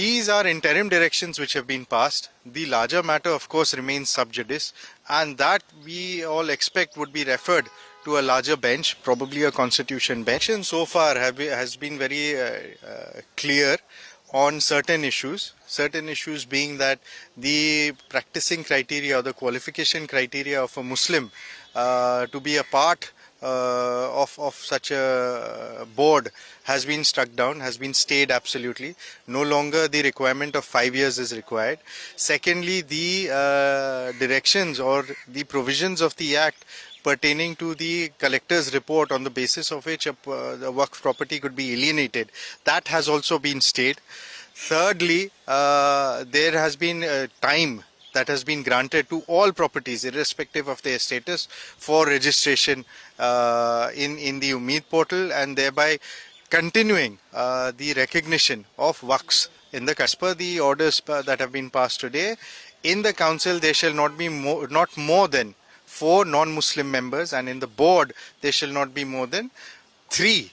These are interim directions which have been passed. The larger matter, of course, remains sub judice, and that we all expect would be referred to a larger bench, probably a constitution bench. And so far has been very clear on certain issues being that the practicing criteria or the qualification criteria of a Muslim to be a part of such a board has been struck down, has been stayed absolutely. No longer the requirement of 5 years is required. Secondly, the directions or the provisions of the Act pertaining to the collector's report on the basis of which the Waqf property could be alienated, that has also been stayed. Thirdly, there has been time that has been granted to all properties irrespective of their status for registration in the Umeed portal, and thereby continuing the recognition of Waqfs in the as per the orders that have been passed today. In the council there shall not be not more than 4 non-Muslim members, and in the board there shall not be more than 3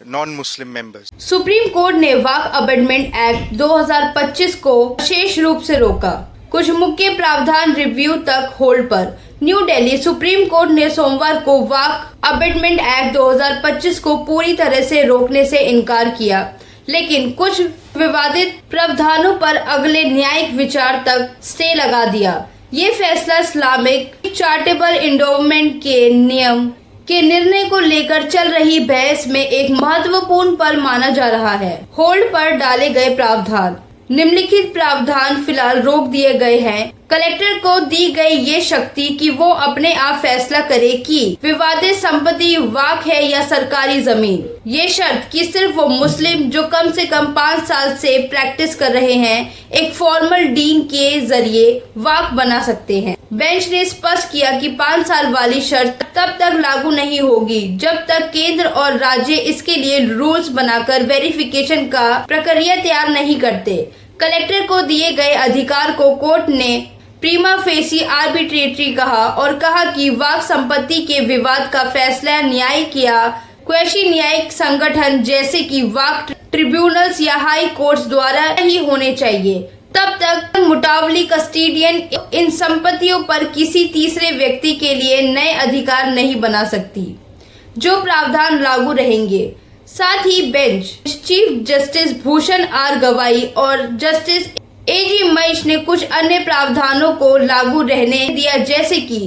non-Muslim members. Supreme court ने वक्फ amendment act 2025 को विशेष रूप से रोका, कुछ मुख्य प्रावधान review तक hold पर। न्यू दिल्ली, सुप्रीम कोर्ट ने सोमवार को वक्फ अमेंडमेंट एक्ट 2025 को पूरी तरह से रोकने से इनकार किया, लेकिन कुछ विवादित प्रावधानों पर अगले न्यायिक विचार तक स्टे लगा दिया। ये फैसला इस्लामिक चैरिटेबल एंडोवमेंट के नियम के निर्णय को लेकर चल रही बहस में एक महत्वपूर्ण पल माना जा रहा है। होल्ड पर डाले गए प्रावधान, निम्नलिखित प्रावधान फिलहाल रोक दिए गए हैं। कलेक्टर को दी गई ये शक्ति कि वो अपने आप फैसला करे कि विवादित संपत्ति वक्फ है या सरकारी जमीन। ये शर्त कि सिर्फ वो मुस्लिम जो कम से कम 5 साल से प्रैक्टिस कर रहे हैं एक फॉर्मल डीन के जरिए वक्फ बना सकते हैं। बेंच ने स्पष्ट किया कि 5 साल वाली शर्त तब तक लागू नहीं होगी जब तक केंद्र और राज्य इसके लिए रूल्स बनाकर वेरिफिकेशन का प्रक्रिया तैयार नहीं करते। कलेक्टर को दिए गए अधिकार को कोर्ट ने प्रीमा फेसी आर्बिट्रेटरी कहा और कहा कि वक्फ संपत्ति के विवाद का फैसला न्यायिक या क्वैशी न्यायिक संगठन जैसे कि वक्फ ट्रिब्यूनल्स या हाई कोर्ट्स द्वारा ही होने चाहिए। तब तक मुटावली कस्टोडियन इन संपत्तियों पर किसी तीसरे व्यक्ति के लिए नए अधिकार नहीं बना सकती, जो प्रावधान लागू रहेंगे। साथ ही bench chief justice Bhushan R Gavai और जस्टिस एजी महेश ने कुछ अन्य प्रावधानों को लागू रहने दिया, जैसे कि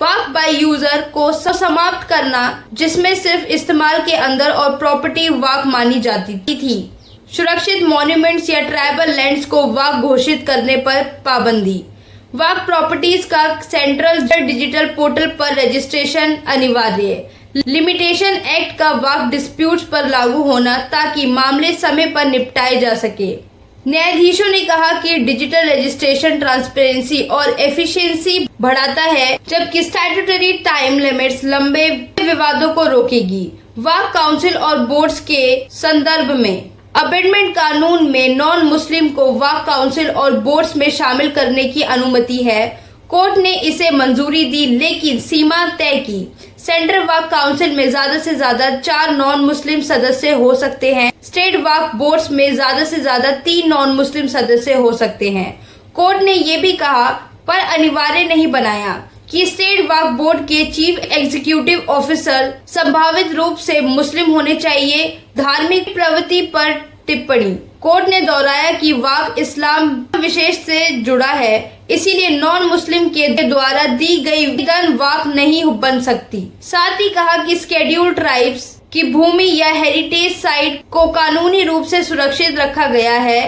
वक्फ बाय यूजर को समाप्त करना, जिसमें सिर्फ इस्तेमाल के अंदर और प्रॉपर्टी वक्फ मानी जाती थी। सुरक्षित मॉन्यूमेंट्स या ट्राइबल लैंड्स को वक्फ घोषित करने पर पाबंदी। वक्फ प्रॉपर्टीज का सेंट्रल डिजिटल पोर्टल पर रजिस्ट्रेशन अनिवार्य। लिमिटेशन एक्ट का वक्फ डिस्प्यूट्स पर लागू होना ताकि मामले समय पर निपटाए जा सके। न्यायाधीशों ने कहा कि डिजिटल रजिस्ट्रेशन ट्रांसपेरेंसी और एफिशिएंसी बढ़ाता है, जबकि स्टैट्यूटरी टाइम लिमिट्स लंबे विवादों को रोकेगी। वक्फ काउंसिल और बोर्ड्स के संदर्भ में अमेंडमेंट कानून में नॉन मुस्लिम को वक्फ काउंसिल और बोर्ड्स में शामिल करने की अनुमति है। कोर्ट ने इसे मंजूरी दी, लेकिन सीमा तय की। सेंट्रल वक्फ काउंसिल में ज्यादा से ज्यादा 4 नॉन मुस्लिम सदस्य हो सकते हैं। स्टेट वक्फ बोर्ड्स में ज्यादा से ज्यादा 3 नॉन मुस्लिम सदस्य हो सकते हैं। कोर्ट ने ये भी कहा, पर अनिवार्य नहीं बनाया, कि स्टेट वक्फ बोर्ड के चीफ एग्जीक्यूटिव ऑफिसर संभावित रूप से मुस्लिम होने चाहिए। धार्मिक प्रवृत्ति पर टिप्पणी। कोर्ट ने दोहराया कि वक्फ इस्लाम विशेष से जुड़ा है, इसीलिए नॉन मुस्लिम के द्वारा दी गई धन वक्फ नहीं बन सकती। साथ ही कहा कि शेड्यूल्ड ट्राइब्स की भूमि या हेरिटेज साइट को कानूनी रूप से सुरक्षित रखा गया है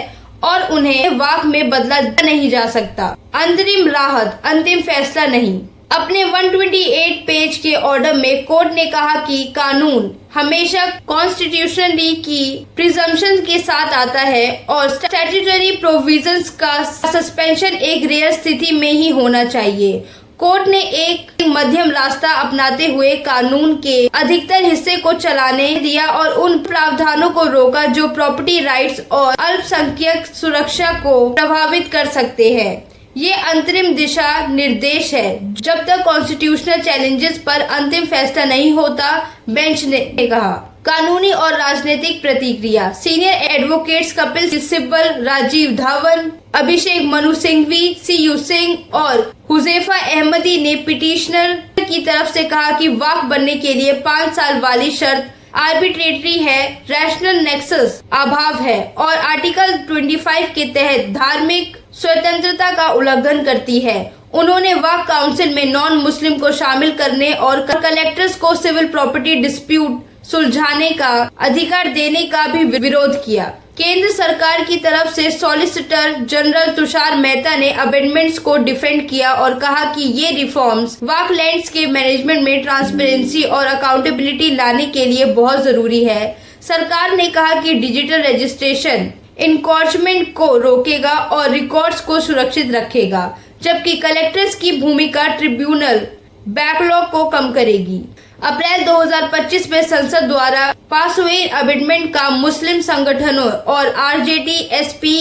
और उन्हें वक्फ में बदला नहीं जा सकता। अंतरिम राहत, अंतिम फैसला नहीं। अपने 128 पेज के ऑर्डर में कोर्ट ने कहा कि कानून हमेशा कॉन्स्टिट्यूशनली की प्रिजम्पशन के साथ आता है और स्टैट्यूटरी प्रोविजंस का सस्पेंशन एक रेयर स्थिति में ही होना चाहिए। कोर्ट ने एक मध्यम रास्ता अपनाते हुए कानून के अधिकतर हिस्से को चलाने दिया और उन प्रावधानों को रोका जो प्रॉपर्टी राइट्स और अल्पसंख्यक सुरक्षा को प्रभावित कर सकते हैं। ये अंतरिम दिशा निर्देश है जब तक कॉन्स्टिट्यूशनल चैलेंजेस पर अंतिम फैसला नहीं होता, बेंच ने कहा। कानूनी और राजनीतिक प्रतिक्रिया। सीनियर एडवोकेट्स कपिल सिब्बल, राजीव धावन, अभिषेक मनु सिंघवी, CU सिंह और हुजैफा अहमदी ने पिटिशनर की तरफ से कहा कि वक्फ बनने के लिए 5 साल वाली शर्त आर्बिट्रेटरी है, रैशनल नेक्सस अभाव है और आर्टिकल 25 के तहत धार्मिक स्वतंत्रता का उल्लंघन करती है। उन्होंने वक्फ काउंसिल में नॉन मुस्लिम को शामिल करने और कलेक्टर्स को सिविल प्रॉपर्टी डिस्प्यूट सुलझाने का अधिकार देने का भी विरोध किया। केंद्र सरकार की तरफ से सॉलिसिटर जनरल तुषार मेहता ने अमेंडमेंट्स को डिफेंड किया और कहा कि ये रिफॉर्म्स वक्फ लैंड्स के मैनेजमेंट में ट्रांसपेरेंसी और अकाउंटेबिलिटी लाने के लिए बहुत जरूरी है। सरकार ने कहा कि डिजिटल रजिस्ट्रेशन इनकॉर्चमेंट को रोकेगा और रिकॉर्ड्स को सुरक्षित रखेगा, जबकि कलेक्टर्स की भूमिका ट्रिब्यूनल बैकलॉग को कम करेगी। अप्रैल 2025 में संसद द्वारा पास हुए अमेंडमेंट का मुस्लिम संगठनों और RJD, SP,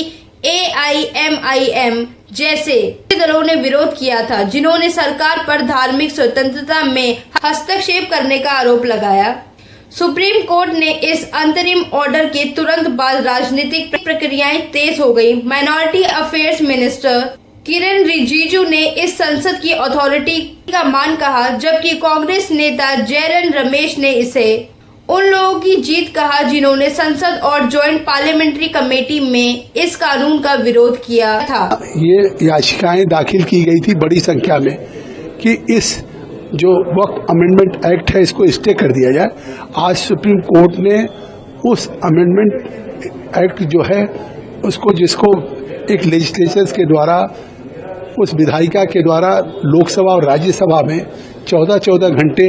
AIMIM जैसे दलों ने विरोध किया था, जिन्होंने सरकार पर धार्मिक स्वतंत्रता में हस्तक्षेप करने का आरोप लगाया। सुप्रीम कोर्ट ने इस अंतरिम ऑर्डर के तुरंत बाद राजनीतिक प्रक्रियाएं तेज हो गई। माइनॉरिटी अफेयर्स मिनिस्टर किरण रिजिजू ने इस संसद की अथॉरिटी का मान कहा, जबकि कांग्रेस नेता जयरन रमेश ने इसे उन लोगों की जीत कहा जिन्होंने संसद और ज्वाइंट पार्लियामेंट्री कमेटी में इस कानून का विरोध किया था। ये याचिकाएं दाखिल की गई थी बड़ी संख्या में कि इस जो वक्फ अमेंडमेंट एक्ट है इसको स्टे कर दिया जाए। आज सुप्रीम कोर्ट ने उस अमेंडमेंट एक्ट जो है उसको, जिसको एक लेजिस्लेचर के द्वारा, उस विधायिका के द्वारा लोकसभा और राज्यसभा में 14-14 घंटे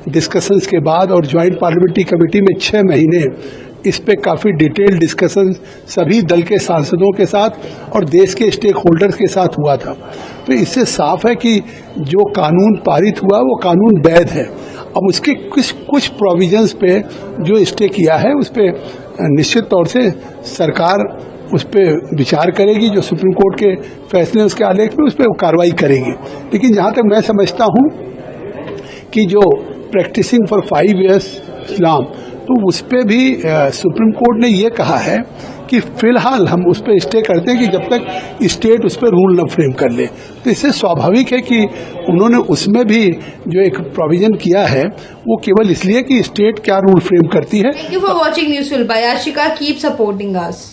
डिस्कशंस के बाद और ज्वाइंट पार्लियामेंट्री कमेटी में 6 महीने इस पे काफ़ी डिटेल डिस्कशन सभी दल के सांसदों के साथ और देश के स्टेक होल्डर्स के साथ हुआ था। तो इससे साफ है कि जो कानून पारित हुआ वो कानून वैध है। अब उसके कुछ प्रोविजंस पे जो स्टे किया है उस पे निश्चित तौर से सरकार उस पर विचार करेगी। जो सुप्रीम कोर्ट के फैसले उसके आलेख में उस पर कार्रवाई करेगी। लेकिन जहाँ तक मैं समझता हूँ कि जो प्रैक्टिसिंग फॉर 5 years इस्लाम, तो उस पर भी सुप्रीम कोर्ट ने ये कहा है कि फिलहाल हम उस पर स्टे करते हैं कि जब तक स्टेट उस पर रूल न फ्रेम कर ले। तो इससे स्वाभाविक है कि उन्होंने उसमें भी जो एक प्रोविजन किया है वो केवल इसलिए कि स्टेट क्या रूल फ्रेम करती है। Thank you for watching Newsful by Ashika. Keep supporting us.